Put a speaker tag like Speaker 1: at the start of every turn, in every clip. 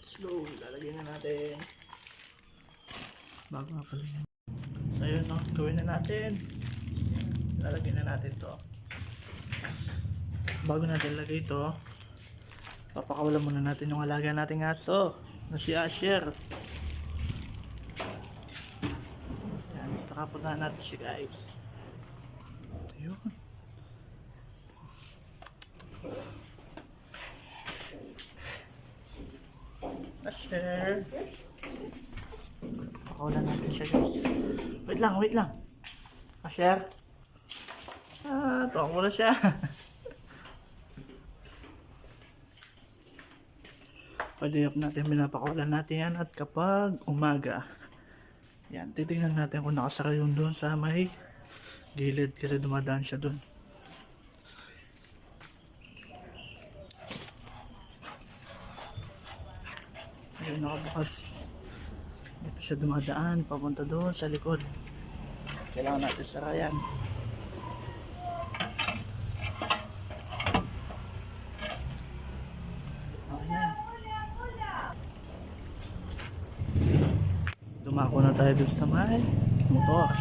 Speaker 1: Let's go. Lalagyan na natin. Bago nga pala yan. So yun, no? Gawin na natin. Lalagyan na natin to. Bago natin lagay ito, papakawalan muna natin yung alaga nating aso na si Asher. Yan, takapon na natin siya, guys. Ayun. Asher. Pakawalan natin siya, guys. Wait lang. Asher. Tuwang mo na siya. Pwede natin pinapakawalan natin yan at kapag umaga, yan, titignan natin kung nakasara yun doon sa may gilid kasi dumadaan siya doon. Ayun, nakabukas. Dito siya dumadaan, papunta doon sa likod. Kailangan natin sara yan. Dumako na tayo doon sa may motor.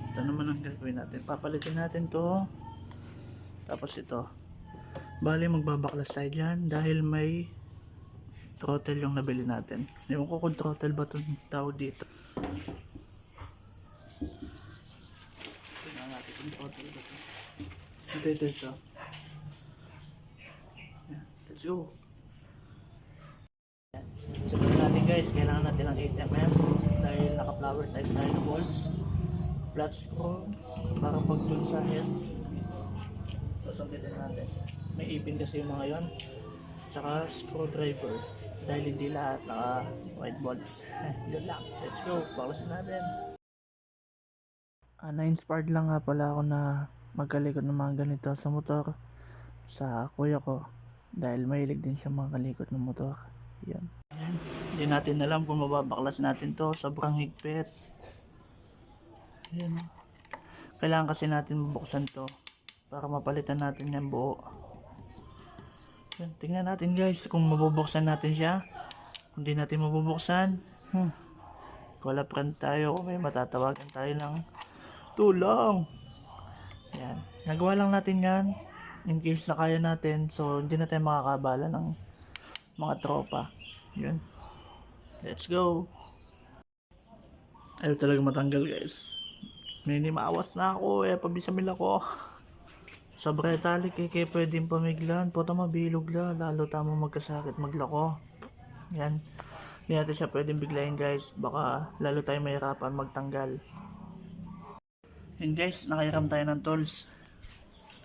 Speaker 1: Ito naman ang gagawin natin. Papalitin natin to. Tapos ito. Bali magbabaklas tayo dyan dahil may throttle yung nabili natin. Ewan ko kung throttle ba itong tawag dito. Tingnan natin kung throttle ba ito. Ito. Let's go. Sabihin natin guys, kailangan natin ng 8mm dahil naka-flower type tayo ng bolts. Flat screw para pag dun sa head susungkitin natin. May ipin kasi yung mga yon. Tsaka screwdriver dahil hindi lahat naka white bolts. Yun lang. Let's go. Baklasin natin. Na-inspired lang nga pala ako na magkalikot ng mga ganito sa motor sa kuya ko dahil mahilig din siya magkalikot ng motor. Yan. Hindi natin alam kung mababaklas natin to, sobrang higpit. Ayan. Kailangan kasi natin mabuksan to para mapalitan natin yung buo. Ayan. Tingnan natin guys kung mabubuksan natin siya. Kung di natin mabubuksan, wala friend tayo kung may matatawagan tayo ng tulong. Ayan. Nagawa lang natin yan in case na kaya natin, so hindi na tayo makakabala ng mga tropa. Yun. Let's go. Ayaw talaga matanggal guys. Maawas na ako pabisamil ako. Sobra talik kaya pwedeng pamiglan. Puto mabilog la. Lalo tamo magkasakit maglako. Yan. Hindi natin siya pwedeng biglayin guys. Baka lalo tayo mahirapan magtanggal. And guys, nakahiram tayo ng tools.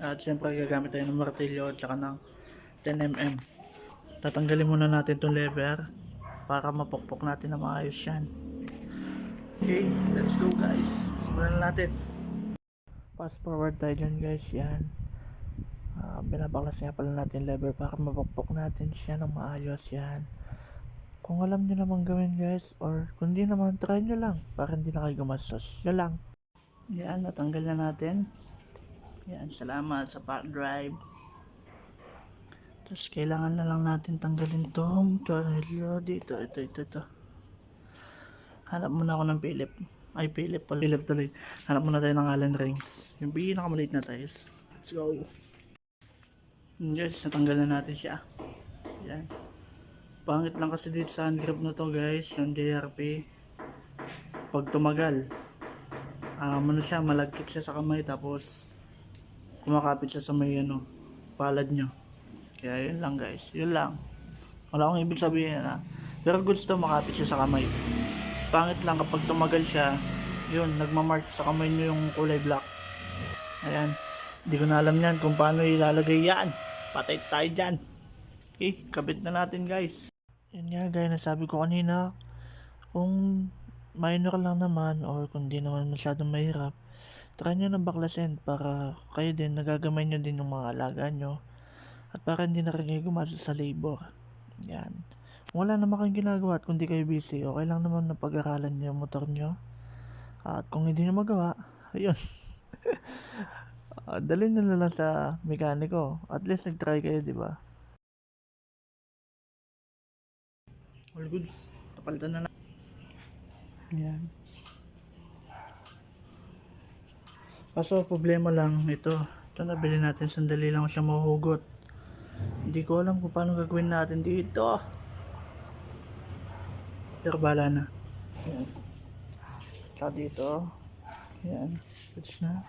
Speaker 1: At syempre gagamit tayo ng martilyo at saka ng 10mm. Tatanggalin muna natin itong lever para mapukpok natin na maayos yan. Okay, let's go guys. Simulan natin. Fast forward tayo dyan guys. Yan. Binabaklas nga pala natin lever para mapukpok natin siya ng maayos yan. Kung alam nyo naman gawin guys, or kung di naman, try nyo lang para hindi na kayo gumastos. Yan lang. Yan, natanggal na natin. Yan, salamat sa park drive. Tapos kailangan na lang natin tanggalin tong tornilyo dito. Ito. Hanap muna ako ng Philip. Ay, Philip tuloy. Hanap muna tayo ng Allen rings. Yung pinakamaliit na tiles. Let's go. Yes, natanggal na natin siya. Yan. Pangit lang kasi dito sa hand grip na to guys, yung JRP. Pag tumagal, siya, malagkit siya sa kamay tapos kumakapit siya sa may palad nyo. Kaya yun lang guys, yun lang. Wala akong ibig sabihin pero goods to makapit siya sa kamay. Pangit lang kapag tumagal siya, yun, nagmamark sa kamay nyo yung kulay black. Ayan, hindi ko na alam yan kung paano ilalagay yan. Patay tayo dyan. Okay, kabit na natin guys. Yun nga gaya na sabi ko kanina, kung minor lang naman or kung di naman masyadong mahirap, try nyo na baklasin para kayo din, nagagamay nyo din yung mga alaga nyo. At para hindi na kayo gumastos sa labor. Yan. Kung wala naman kayong ginagawa at kung di kayo busy, okay lang naman na pag-aralan nyo yung motor nyo. At kung hindi nyo magawa, ayun. Dalhin nyo na lang sa mekaniko. At least nag-try kayo, di ba? All goods. Kapalitan na lang. Yan. Kaso problema lang ito. Ito nabili natin, sandali lang siya mahugot. Hindi ko alam kung paano gagawin natin dito. Pero bala na. Yan. Saka dito. Yan. Goods na.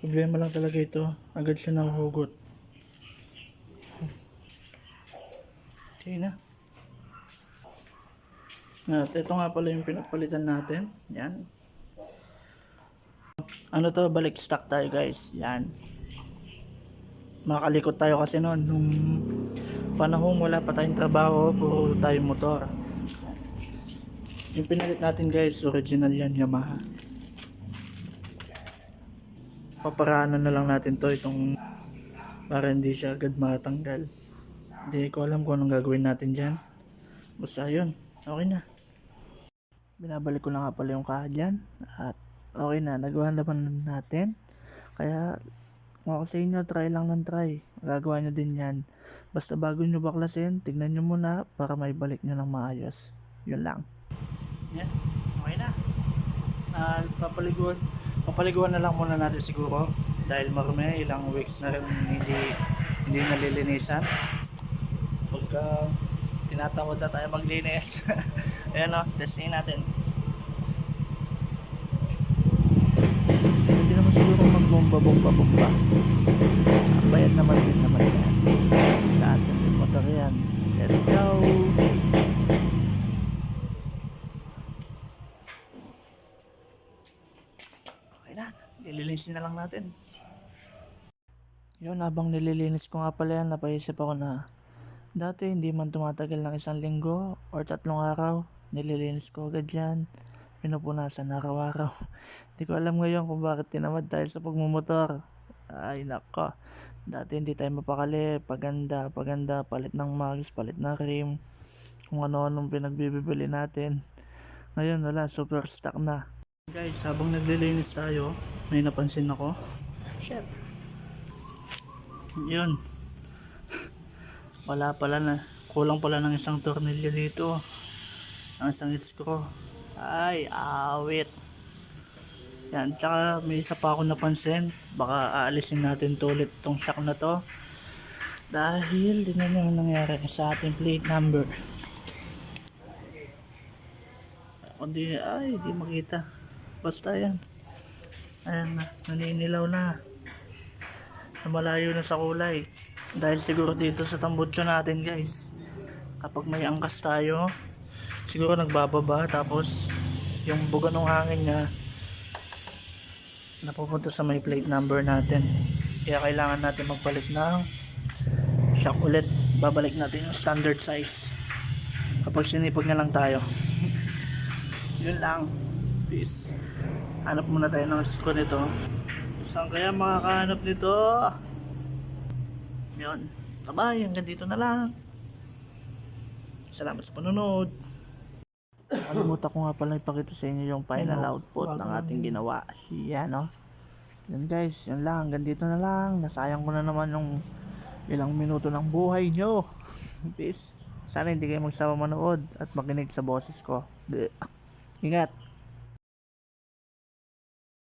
Speaker 1: Problema lang talaga ito. Agad siya nahuhugot. Okay na. At ito nga pala yung pinapalitan natin. Yan. Ano to, balik stock tayo guys. Yan. Makalikot tayo kasi noon nung panahon wala pa tayong trabaho, puro tayong motor. Yung pinalit natin guys, original yan, Yamaha. Paparaanan na lang natin to, itong para hindi siya agad matanggal. Hindi ko alam kung anong gagawin natin dyan. Basta yun, okay na. Binabalik ko na nga pala yung kaha dyan. At okay na, nagawa naman natin. Kaya kung ako sa inyo, try lang ng try. Magagawa nyo din yan. Basta bago nyo baklasin, tignan nyo muna para may balik nyo ng maayos. Yun lang. Yan, okay na. Papaliguan na lang muna natin siguro. Dahil marumi, ilang weeks na rin hindi nalilinisan. Pagka tinatamad na tayo maglinis. Ayan o, testing natin. Hindi naman siguro magbomba. Bayad naman din naman yan. Sa atin din motor yan. Let's go! Okay na, nililinisin na lang natin. Yun, habang nililinis ko nga pala yan, napaisip ako na dati hindi man tumatagal ng 1 linggo or 3 araw, nililinis ko agad yan, pinupunasan araw-araw. Hindi ko alam ngayon kung bakit tinamad dahil sa pagmumotor. Ay nako, dati hindi tayo mapakali, paganda, palit ng mags, palit ng rim, kung ano-anong pinagbibili natin. Ngayon wala, super stock na. Guys, habang naglilinis tayo, may napansin ako. Shit. Yun. Wala pala na. Kulang pala ng isang tornilyo dito. Ng isang screw. Ay, awit. Yan, tsaka may isa pa ako napansin. Baka aalisin natin to ulit tong shock na to. Dahil, tingnan nyo ang nangyari sa ating plate number. Kundi, ay, di makita. Basta yan. Ayan na, naninilaw na. Malayo na sa kulay. Dahil siguro dito sa tambutso natin guys, kapag may angkas tayo, siguro nagbababa, tapos yung buga ng hangin niya napupunta sa may plate number natin. Kaya kailangan natin magpalit ng shock ulit. Babalik natin yung standard size kapag sinipag na lang tayo. Yun lang. Peace. Hanap muna tayo ng screw nito. Saan kaya makakahanap nito? Yun. Bye-bye. Hanggang dito na lang. Salamat sa panonood. Nakalimutan ko nga pala ipakita sa inyo yung final output ng ating ginawa. Yan o. Yan guys. Yan lang. Hanggang dito na lang. Nasayang ko na naman yung ilang minuto ng buhay nyo. Peace. Sana hindi kayo magsawa manood at makinig sa boses ko. Ingat.